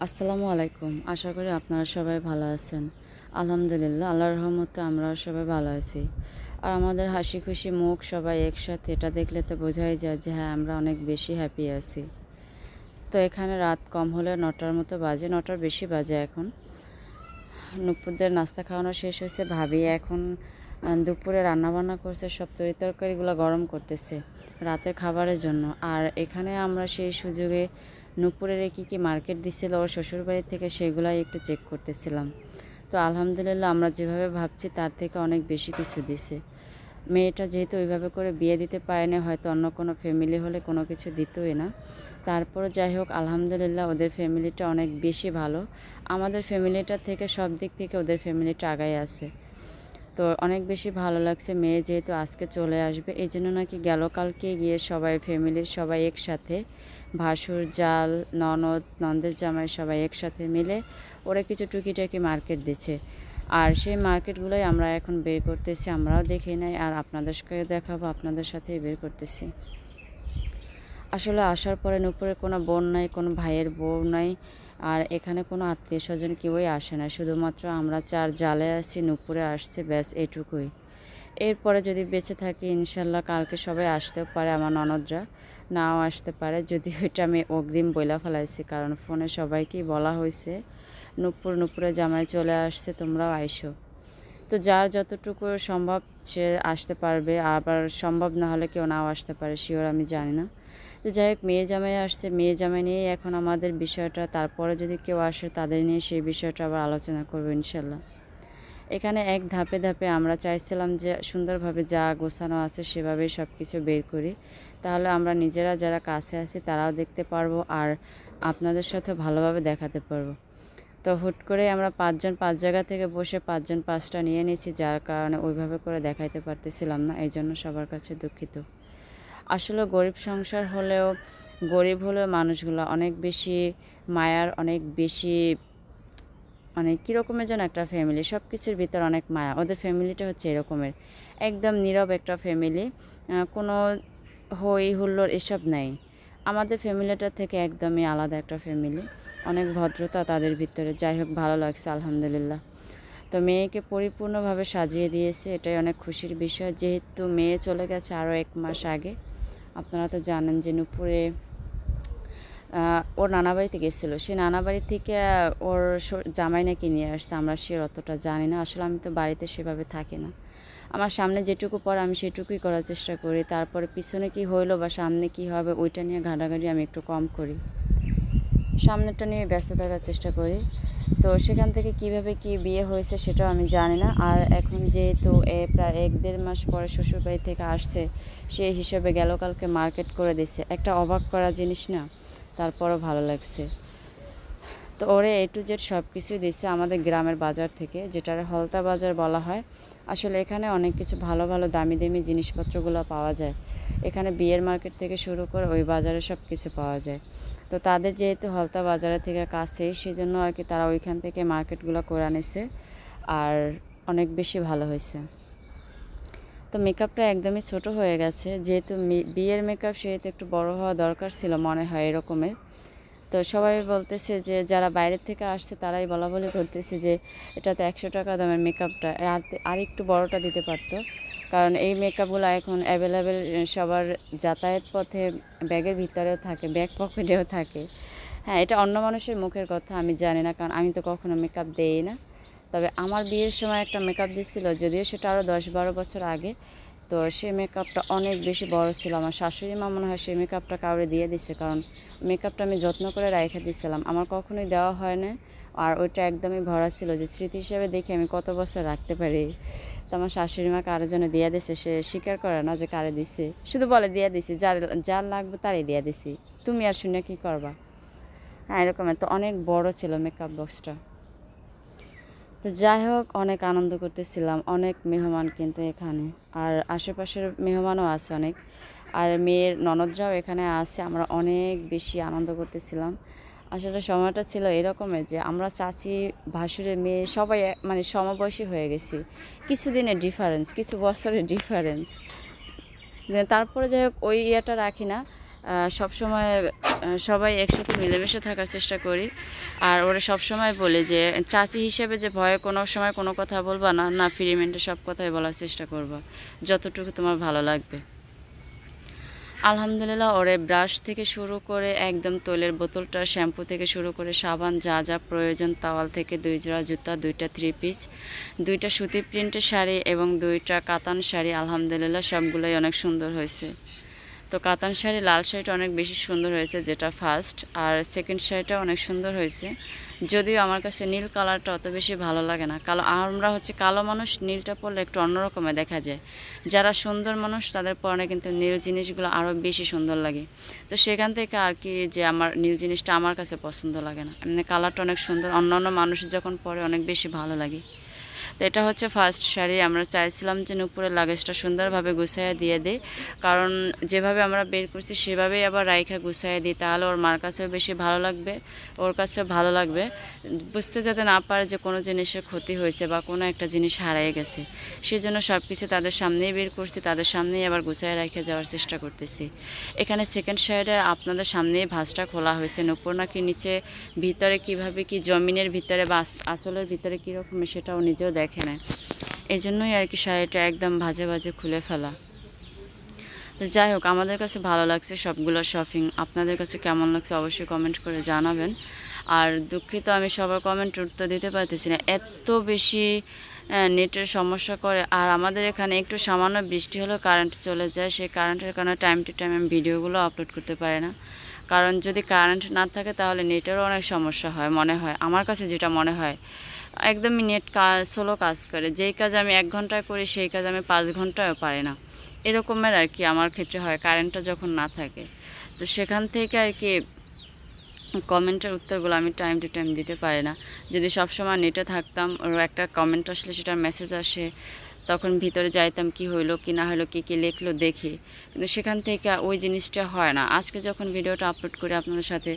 আসসালামু আলাইকুম। আশা করি আপনারা সবাই ভালো আছেন। আলহামদুলিল্লাহ, আল্লাহর রহমতে আমরা সবাই ভালো আছি। আর আমাদের হাসি খুশি মুখ সবাই একসাথে, এটা দেখলে তো বোঝাই যায় যে হ্যাঁ, আমরা অনেক বেশি হ্যাপি আছি। তো এখানে রাত কম হলে 9টার মতো বাজে, 9টার বেশি বাজে এখন। নুপুরদের নাস্তা খাওয়ানো শেষ হয়েছে। ভাবি এখন দুপুরে রান্নাবান্না করছে, সব তরিতরকারিগুলো গরম করতেছে রাতের খাবারের জন্য। আর এখানে আমরা সেই সুযোগে নুপুরের কী মার্কেট দিছিল ওর শ্বশুরবাড়ি থেকে, সেগুলাই একটু চেক করতেছিলাম। তো আলহামদুলিল্লাহ, আমরা যেভাবে ভাবছি তার থেকে অনেক বেশি কিছু দিছে। মেয়েটা যেহেতু ওইভাবে করে বিয়ে দিতে পারেনি, হয়তো অন্য কোনো ফ্যামিলি হলে কোনো কিছু দিতই না। তারপর যাই হোক, আলহামদুলিল্লাহ ওদের ফ্যামিলিটা অনেক বেশি ভালো। আমাদের ফ্যামিলিটা থেকে সব দিক থেকে ওদের ফ্যামিলিটা আগায় আছে। তো অনেক বেশি ভালো লাগছে। মেয়ে যেহেতু আজকে চলে আসবে, এই জন্য নাকি গেল কালকে গিয়ে সবাই ফ্যামিলির সবাই একসাথে, ভাসুর জাল, ননদ, ননদের জামাই সবাই একসাথে মিলে ওরা কিছু টুকিটাকি মার্কেট দিচ্ছে। আর সেই মার্কেটগুলোই আমরা এখন বের করতেছি। আমরাও দেখি নাই, আর আপনাদেরকে দেখাবো, আপনাদের সাথেই বের করতেছি। আসলে আসার পরে নুপুরের কোনো বোন নাই, কোনো ভাইয়ের বউ নাই, আর এখানে কোনো আত্মীয় স্বজন কেউই আসে না। শুধুমাত্র আমরা চার জালে আছি, নুপুরে আসছে, ব্যাস এটুকুই। এরপরে যদি বেঁচে থাকি ইনশাল্লাহ কালকে সবাই আসতেও পারে, আমার ননদরা নাও আসতে পারে। যদি ওইটা আমি অগ্রিম বইলা ফেলাইছি, কারণ ফোনে সবাইকেই বলা হয়েছে নুপুরে জামাই চলে আসছে, তোমরাও আইসো। তো যার যতটুকু সম্ভব সে আসতে পারবে, আবার সম্ভব না হলে কেউ নাও আসতে পারে, শিওর আমি জানি না। তো যাই হোক, মেয়ে জামাই আসছে, মেয়ে জামাই নিয়েই এখন আমাদের বিষয়টা। তারপরে যদি কেউ আসে তাদের নিয়ে সেই বিষয়টা আবার আলোচনা করবো ইনশাল্লাহ। এখানে এক ধাপে ধাপে আমরা চাইছিলাম যে সুন্দরভাবে যা গোছানো আছে সেভাবেই সব কিছু বের করি, তাহলে আমরা নিজেরা যারা কাছে আছি তারাও দেখতে পারবো, আর আপনাদের সাথে ভালোভাবে দেখাতে পারবো। তো হুট করে আমরা 5 জন 5 জায়গা থেকে বসে 5 জন 5টা নিয়ে নিয়েছি, যার কারণে ওইভাবে করে দেখাইতে পারতেছিলাম না, এই জন্য সবার কাছে দুঃখিত। আসলে গরিব সংসার হলেও, গরিব হলেও মানুষগুলো অনেক বেশি মায়ার, অনেক বেশি মানে কীরকমের যেন একটা ফ্যামিলি, সব কিছুর ভিতর অনেক মায়া। ওদের ফ্যামিলিটা হচ্ছে এরকমের, একদম নীরব একটা ফ্যামিলি, কোনো হই হুল্লোড় এসব নাই। আমাদের ফ্যামিলিটা থেকে একদমই আলাদা একটা ফ্যামিলি, অনেক ভদ্রতা তাদের ভিতরে। যাই হোক, ভালো লাগছে আলহামদুলিল্লাহ। তো মেয়েকে পরিপূর্ণভাবে সাজিয়ে দিয়েছে, এটাই অনেক খুশির বিষয়। যেহেতু মেয়ে চলে গেছে আরও 1 মাস আগে, আপনারা তো জানেন যে নুপুরে ওর নানাবাড়িতে গেছিলো, সেই নানাবাড়ি থেকে ওর জামাই নাকি নিয়ে আসছে। আমরা সে অতটা জানি না, আসলে আমি তো বাড়িতে সেভাবে থাকি না। আমার সামনে যেটুকু পড়ে আমি সেটুকুই করার চেষ্টা করি, তারপরে পিছনে কি হইলো বা সামনে কি হবে ওইটা নিয়ে ঘাটাঘাটি আমি একটু কম করি, সামনেরটা নিয়ে ব্যস্ত থাকার চেষ্টা করি। তো সেখান থেকে কিভাবে কি বিয়ে হয়েছে সেটাও আমি জানি না। আর এখন যেহেতু প্রায় 1-1.5 মাস পরে শ্বশুরবাড়ি থেকে আসছে, সেই হিসেবে গেল কালকে মার্কেট করে দিছে, একটা অবাক করা জিনিস না, তারপরও ভালো লাগছে। তো ওরে A to Z সব কিছুই দিচ্ছে আমাদের গ্রামের বাজার থেকে, যেটার হলতা বাজার বলা হয়। আসলে এখানে অনেক কিছু ভালো ভালো দামি দামি জিনিসপত্রগুলো পাওয়া যায়। এখানে বিয়ের মার্কেট থেকে শুরু করে ওই বাজারে সব কিছু পাওয়া যায়। তো তাদের যেহেতু হলতা বাজারের থেকে কাছেই, সেই জন্য আর কি তারা ওইখান থেকে মার্কেটগুলো করে আনিছে, আর অনেক বেশি ভালো হয়েছে। তো মেকআপটা একদমই ছোট হয়ে গেছে, যেহেতু বিয়ের মেকআপ সেহেতু একটু বড় হওয়া দরকার ছিল মনে হয় এরকমের। তো সবাই বলতেছে যে যারা বাইরের থেকে আসছে তারাই বলাবলি করতেছে যে এটা তো 100 টাকা দামের মেকআপটা আর একটু বড়টা দিতে পারতো, কারণ এই মেকআপগুলো এখন অ্যাভেলেবেল সবার যাতায়াত পথে, ব্যাগের ভিতরেও থাকে, ব্যাগ পকেটেও থাকে। হ্যাঁ, এটা অন্য মানুষের মুখের কথা, আমি জানি না, কারণ আমি তো কখনো মেকআপ দেই না। তবে আমার বিয়ের সময় একটা মেকআপ দিচ্ছিল, যদিও সেটা আরও 10-12 বছর আগে। তো সেই মেকআপটা অনেক বেশি বড় ছিল। আমার শাশুড়ি মা মনে হয় সেই মেকআপটা কাউরে দিয়ে দিছে, কারণ মেকআপটা আমি যত্ন করে রেখে দিয়েছিলাম, আমার কখনোই দেওয়া হয় না। আর ওইটা একদমই ভরা ছিল, যে স্মৃতি হিসেবে দেখি আমি কত বছর রাখতে পারি। তো আমার শাশুড়ি মা কারো জন্য দিয়ে দিছে, সে স্বীকার করে না যে কারে দিছে, শুধু বলে দিয়ে দিছি, যার যার লাগবে তারই দিয়ে দিছি, তুমি আর শুনে কী করবা। হ্যাঁ, এরকমের। তো অনেক বড় ছিল মেকআপ বক্সটা। তো যাই হোক, অনেক আনন্দ করতেছিলাম, অনেক মেহমান কিন্তু এখানে, আর আশেপাশের মেহমানও আছে অনেক, আর মেয়ের ননদরাও এখানে আছে। আমরা অনেক বেশি আনন্দ করতেছিলাম। আসলে সময়টা ছিল এরকমের যে আমরা চাচি, ভাসুরের মেয়ে সবাই মানে সমবয়সী হয়ে গেছি, কিছুদিনের ডিফারেন্স, কিছু বছরের ডিফারেন্স। তারপরে যাই হোক, ওই ইয়েটা রাখি না, সবসময় সবাই একসাথে মিলেমিশে থাকার চেষ্টা করি। আর ওরা সবসময় বলে যে চাচি হিসেবে যে ভয়ে কোনো সময় কোনো কথা বলবা না, না ফ্রি মাইন্ডে সব কথাই বলার চেষ্টা করবা, যতটুকু তোমার ভালো লাগবে। আলহামদুলিল্লাহ ওরে ব্রাশ থেকে শুরু করে একদম তৈলের বোতলটা, শ্যাম্পু থেকে শুরু করে সাবান, যা যা প্রয়োজন, তাওয়াল থেকে 2 জোড়া জুতা, 2টা 3 পিস, 2টা সুতি প্রিন্টের শাড়ি এবং 2টা কাতান শাড়ি, আলহামদুলিল্লাহ সবগুলোই অনেক সুন্দর হয়েছে। তো কাতান শাড়ি, লাল শাড়িটা অনেক বেশি সুন্দর হয়েছে, যেটা ফার্স্ট, আর সেকেন্ড শাড়িটা অনেক সুন্দর হয়েছে। যদিও আমার কাছে নীল কালারটা অত বেশি ভালো লাগে না, আমরা হচ্ছে কালো মানুষ, নীলটা পরলে একটু অন্যরকমের দেখা যায়। যারা সুন্দর মানুষ তাদের পরনে কিন্তু নীল জিনিসগুলো আরও বেশি সুন্দর লাগে। তো সেখান থেকে আর কি যে আমার নীল জিনিসটা আমার কাছে পছন্দ লাগে না, এমনি কালারটা অনেক সুন্দর, অন্য মানুষ যখন পরে অনেক বেশি ভালো লাগে। তো এটা হচ্ছে ফার্স্ট শাড়ি। আমরা চাইছিলাম যে নুপুরের লাগেজটা সুন্দরভাবে গুছাইয়া দিয়ে দিই, কারণ যেভাবে আমরা বের করছি সেভাবেই আবার রাইখা গুছাইয়া দিই, তাহলে ওর মার কাছেও বেশি ভালো লাগবে, ওর কাছেও ভালো লাগবে, বুঝতে যাতে না পারে যে কোনো জিনিসের ক্ষতি হয়েছে বা কোনো একটা জিনিস হারিয়ে গেছে। সেই জন্য সব কিছু তাদের সামনেই বের করছি, তাদের সামনেই আবার গুছাইয়া রেখে যাওয়ার চেষ্টা করতেছি। এখানে সেকেন্ড সাইডে আপনাদের সামনেই ভাঁজটা খোলা হয়েছে, নুপুর নাকি নিচে ভিতরে কিভাবে কি জমিনের ভিতরে বা আঁচলের ভিতরে কীরকম সেটাও নিজেও দেখে নেয়, এই জন্যই আর কি শাড়িটা একদম ভাজে ভাজে খুলে ফেলা। তো যাই হোক, আমাদের কাছে ভালো লাগছে সবগুলো শপিং। আপনাদের কাছে কেমন লাগছে অবশ্যই কমেন্ট করে জানাবেন। আর দুঃখিত আমি সবার কমেন্ট উত্তর দিতে পারতেছি না, এত বেশি নেটের সমস্যা করে। আর আমাদের এখানে একটু সামান্য বৃষ্টি হলেও কারেন্ট চলে যায়, সেই কারেন্টের কারণে টাইম টু টাইম আমি ভিডিওগুলো আপলোড করতে পারি না। কারণ যদি কারেন্ট না থাকে তাহলে নেটেরও অনেক সমস্যা হয় মনে হয়, আমার কাছে যেটা মনে হয়। একদমই নেট স্লো কাজ করে, যেই কাজ আমি 1 ঘন্টায় করি সেই কাজ আমি 5 ঘন্টায়ও পারি না, এরকমের আর কি আমার ক্ষেত্রে হয় কারেন্টটা যখন না থাকে। তো সেখান থেকে আর কি কমেন্টের উত্তরগুলো আমি টাইম টু টাইম দিতে পারি না। যদি সবসময় নেটে থাকতাম, ওর একটা কমেন্ট আসলে সেটার মেসেজ আসে, তখন ভিতরে যাইতাম কি হইলো কি না হইলো, কী লিখলো দেখি, কিন্তু সেখান থেকে ওই জিনিসটা হয় না। আজকে যখন ভিডিওটা আপলোড করি আপনাদের সাথে,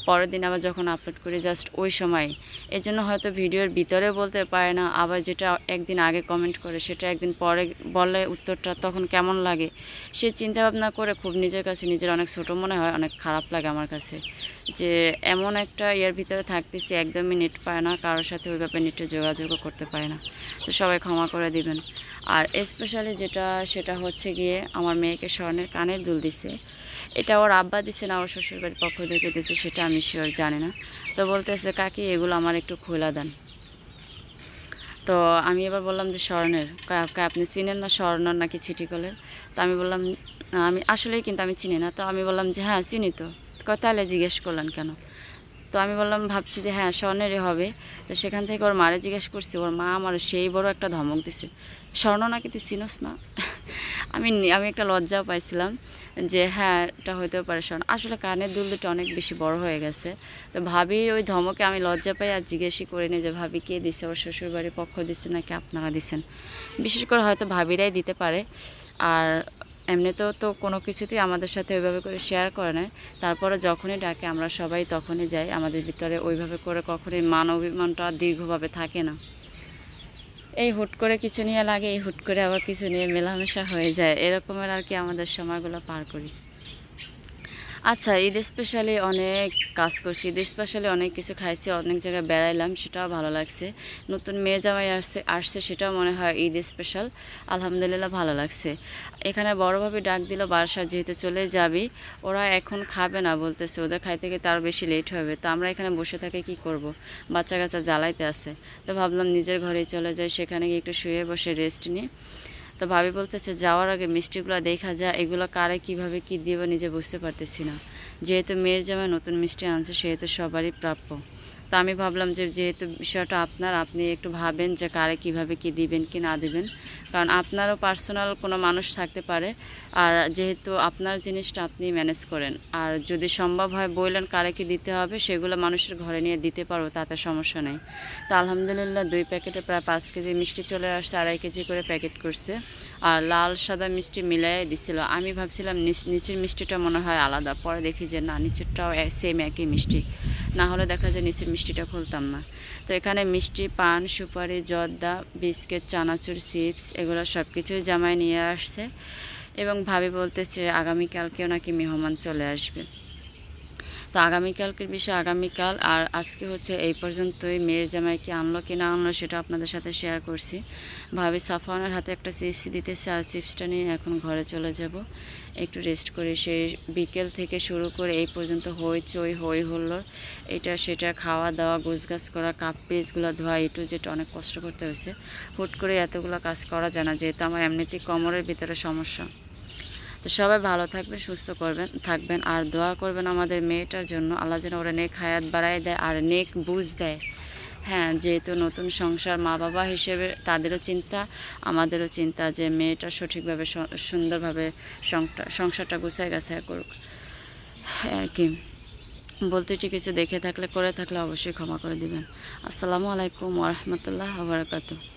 পরের দিন আবার যখন আপলোড করি জাস্ট ওই সময়, এই জন্য হয়তো ভিডিওর ভিতরে বলতে পারে না, আবার যেটা একদিন আগে কমেন্ট করে সেটা একদিন পরে বলে উত্তরটা, তখন কেমন লাগে সে চিন্তা ভাবনা করে খুব নিজের কাছে নিজের অনেক ছোটো মনে হয়, অনেক খারাপ লাগে আমার কাছে যে এমন একটা ইয়ের ভিতরে থাকতেছি, একদমই নেট পায় না, কারোর সাথে ওইভাবে নেটে যোগাযোগও করতে পারে না। তো সবাই ক্ষমা করে দিবেন। আর স্পেশালি সেটা হচ্ছে গিয়ে আমার মেয়েকে স্বর্ণের কানের দুল দিছে, এটা ওর আব্বা দিচ্ছে না ওর শ্বশুরবাড়ির পক্ষ থেকে দিচ্ছে, সেটা আমি শিওর জানি না। তো বলতেছে কাকি এগুলো আমার একটু খোলা দেন। তো আমি এবার বললাম যে স্বর্ণের, আপনি চিনেন না স্বর্ণ নাকি ছিটিকলের? তো আমি বললাম আমি আসলেই কিন্তু আমি চিনি না। তো আমি বললাম যে হ্যাঁ চিনি তো, তাহলে জিজ্ঞেস করলেন কেন? তো আমি বললাম ভাবছি যে হ্যাঁ স্বর্ণেরই হবে। তো সেখান থেকে ওর মারে জিজ্ঞেস করছি, ওর মা আমার সেই বড় একটা ধমক দিছে, স্বর্ণ নাকি তুই চিনোস না? আমি একটা লজ্জাও পাইছিলাম যে হ্যাঁ এটা হইতেও পারে স্বর্ণ, আসলে কানের দুল দুটো অনেক বেশি বড় হয়ে গেছে। তো ভাবি ওই ধমকে আমি লজ্জা পাই আর জিজ্ঞেসই করিনি যে ভাবি কে দিছে, ওর শ্বশুরবাড়ির পক্ষ দিচ্ছে নাকি আপনারা দিচ্ছেন। বিশেষ করে হয়তো ভাবিরাই দিতে পারে, আর এমনিতেও তো কোনো কিছুতেই আমাদের সাথে ওইভাবে করে শেয়ার করে না। তারপরে যখনই ডাকে আমরা সবাই তখনই যাই, আমাদের ভিতরে ওইভাবে করে কখনোই মান অভিমানটা দীর্ঘভাবে থাকে না। এই হুট করে কিছু নিয়ে লাগে, এই হুট করে আবার কিছু নিয়ে মেলামেশা হয়ে যায়, এরকমের আর কি আমাদের সময়গুলো পার করি। আচ্ছা, ঈদ স্পেশালি অনেক কাজ করছি, ঈদ স্পেশালি অনেক কিছু খাইছি, অনেক জায়গায় বেড়াইলাম, সেটাও ভালো লাগছে। নতুন মেয়ে জামাই আসছে সেটাও মনে হয় ঈদ স্পেশাল, আলহামদুলিল্লাহ ভালো লাগছে। এখানে বড়োভাবে ডাক দিল বাসা যেহেতু চলে যাবি, ওরা এখন খাবে না বলতেছে, ওদের খাইতে গিয়ে তার বেশি লেট হবে। তো আমরা এখানে বসে থাকি কি করব, বাচ্চা কাচ্চা জ্বালাইতে আছে। তো ভাবলাম নিজের ঘরেই চলে যাই, সেখানে গিয়ে একটু শুয়ে বসে রেস্ট নিই। তো ভাবি বলতেছে যাওয়ার আগে মিষ্টিগুলো দেখা যায়, এগুলো কারে কিভাবে কি দিব নিজে বুঝতে পারতেছি না। যেহেতু মেয়ের জামাই নতুন মিষ্টি আনছে সেহেতু সবারই প্রাপ্য। তো আমি ভাবলাম যে যেহেতু বিষয়টা আপনি একটু ভাবেন যে কারে কিভাবে কি দিবেন কি না দিবেন, কারণ আপনারও পার্সোনাল কোনো মানুষ থাকতে পারে, আর যেহেতু আপনার জিনিসটা আপনি ম্যানেজ করেন, আর যদি সম্ভব হয় বললেন কারে কি দিতে হবে সেগুলো মানুষের ঘরে নিয়ে দিতে পারো, তাতে সমস্যা নেই। তো আলহামদুলিল্লাহ 2 প্যাকেটে প্রায় 5 কেজি মিষ্টি চলে আসছে, 2.5 কেজি করে প্যাকেট করছে, আর লাল সাদা মিষ্টি মিলাই দিছিল। আমি ভাবছিলাম নিচের মিষ্টিটা মনে হয় আলাদা, পরে দেখি যে না নিচেরটাও সেম একই মিষ্টি, না হলে দেখা যায় নিচের মিষ্টিটা খুলতাম না। তো এখানে মিষ্টি, পান, সুপারি, জর্দা, বিস্কিট, চানাচুর, চিপস এগুলো সব কিছুই জামাই নিয়ে আসছে। এবং ভাবি বলতেছে আগামীকালকেও নাকি মেহমান চলে আসবে। তো আগামীকালকের বিষয় আগামীকাল, আর আজকে হচ্ছে এই পর্যন্তই। মেয়ের জামাই কি আনলো কি না আনলো সেটা আপনাদের সাথে শেয়ার করছি। ভাবি সাফওয়ানের হাতে একটা চিপস দিতেছে, আর চিপসটা নিয়ে এখন ঘরে চলে যাব, একটু রেস্ট করে। সেই বিকেল থেকে শুরু করে এই পর্যন্ত হইচই হই হুল্লোড়, এটা সেটা, খাওয়া দাওয়া, গোছগাছ করা, কাপ পিসগুলো ধোয়া, একটু যেটা অনেক কষ্ট করতে হয়েছে। হুট করে এতগুলো কাজ করা যায় না, যেহেতু আমার এমনিতেই কোমরের ভিতরে সমস্যা। তো সবাই ভালো থাকবেন, সুস্থ থাকবেন, আর দোয়া করবেন আমাদের মেয়েটার জন্য, আল্লাহ যেন ওরা নেক হায়াত বাড়ায় দেয় আর নেক বুঝ দেয়। হ্যাঁ, যেহেতু নতুন সংসার, মা বাবা হিসেবে তাদেরও চিন্তা, আমাদেরও চিন্তা যে মেয়েটা সঠিকভাবে সুন্দরভাবে সংসারটা গুছায় গাছায় করুক আর কি। বলতে ঠিক কিছু দেখে থাকলে করে থাকলে অবশ্যই ক্ষমা করে দিবেন। আসসালামু আলাইকুম ওয়া রাহমাতুল্লাহি ওয়া বারাকাতুহু।